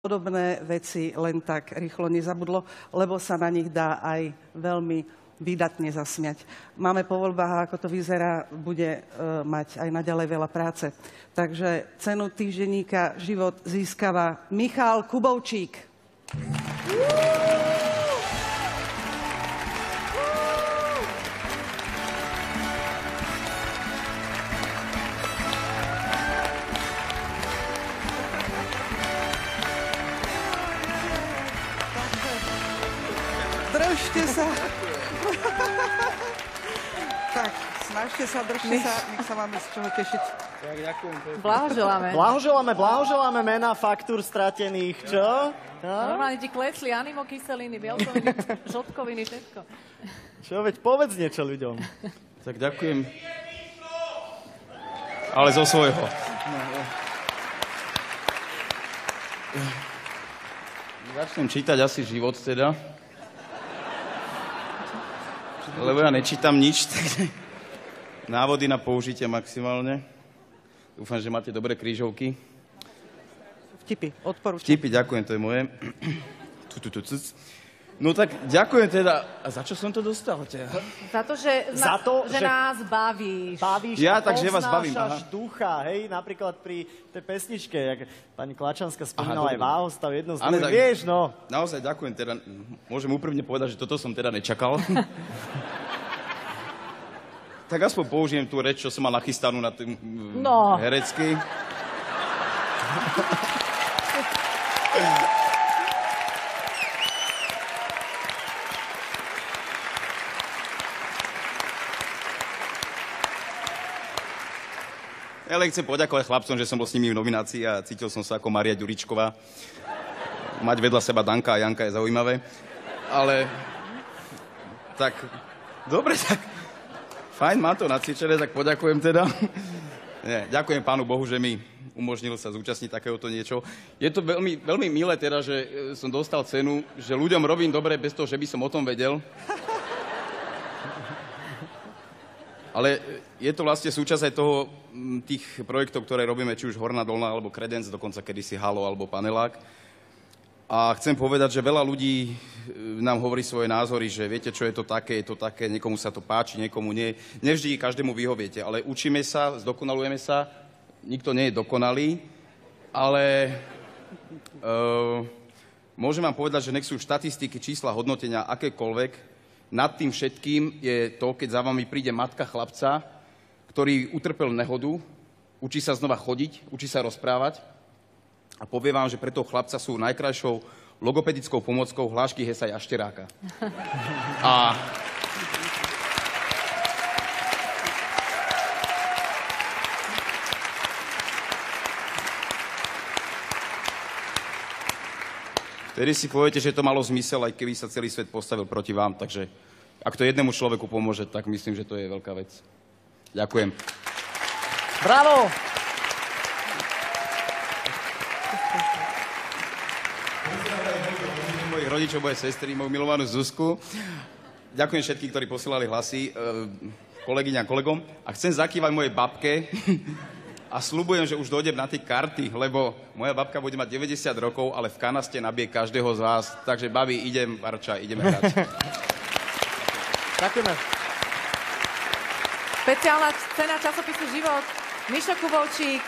podobné veci len tak rýchlo nezabudlo, lebo sa na nich dá aj veľmi výdatne zasmiať. Máme po voľbách, ako to vyzerá, bude mať aj naďalej veľa práce. Takže cenu týždenníka Život získava Michal Kubovčík. Držte sa. Tak, snažte sa, držte sa, nech sa máme z čoho tešiť. Tak, ďakujem. Blahoželáme. Blahoželáme mená faktúr stratených, čo? Normálne ti klesli animokyseliny, bielkoviny, žltkoviny, všetko. Čo, veď povedz niečo ľuďom. Tak ďakujem. Ale zo svojho. Začnem čítať asi Život teda. Lebo ja nečítam nič, takže návody na použitie maximálne. Dúfam, že máte dobré krížovky. Vtipy, odporúčam. Vtipy, ďakujem, to je moje. No tak ďakujem teda. A za čo som to dostal? Za to, že nás bavíš. Ja, takže vás bavím. Poznášaš ducha, hej? Napríklad pri tej pesničke, jak pani Klačanská spomínala aj Váhostav, jedno z druhých, vieš, no. Naozaj ďakujem, teda môžem úprimne povedať, že toto som teda nečakal. Tak aspoň použijem tú reč, čo som mal nachystanú na tým herecky. Ja len chcem poďakovať chlapcom, že som bol s nimi v nominácii a cítil som sa ako Mária Ďuričková. Mať vedľa seba Danka a Janka je zaujímavé. Ale tak, dobre, tak fajn, mám to nacvičené, tak poďakujem teda. Nie, ďakujem Pánu Bohu, že mi umožnil sa zúčastniť takéhoto niečo. Je to veľmi, veľmi milé teda, že som dostal cenu, že ľuďom robím dobre bez toho, že by som o tom vedel. Ale je to vlastne súčasť aj toho, tých projektov, ktoré robíme, či už Horná Dolná, alebo Kredenc, dokonca kedysi Halo, alebo Panelák. A chcem povedať, že veľa ľudí nám hovorí svoje názory, že viete, čo je to také, niekomu sa to páči, niekomu nie. Nevždy každému vyhoviete, ale učíme sa, zdokonalujeme sa, nikto nie je dokonalý, ale môžem vám povedať, že nech sú štatistiky, čísla, hodnotenia, akékoľvek, nad tým všetkým je to, keď za vami príde matka chlapca, ktorý utrpel nehodu, učí sa znova chodiť, učí sa rozprávať a povie vám, že pre toho chlapca sú najkrajšou logopedickou pomôckou hlášky Hesa Jašteráka. A vtedy si poviete, že to malo zmysel, aj keby sa celý svet postavil proti vám. Takže ak to jednému človeku pomôže, tak myslím, že to je veľká vec. Ďakujem. Bravo! Mojich rodičov, moje sestry, moju milovanú Zuzku. Ďakujem všetkým, ktorí posielali hlasy, kolegyňa a kolegom. A chcem zakývať mojej babke. A sľubujem, že už dojdem na tie karty, lebo moja babka bude mať 90 rokov, ale v kanaste nabije každého z vás. Takže, babi, idem, Varča, ideme hrať. Ďakujeme. Špeciálna cena časopisu Život. Mišo Kubovčík.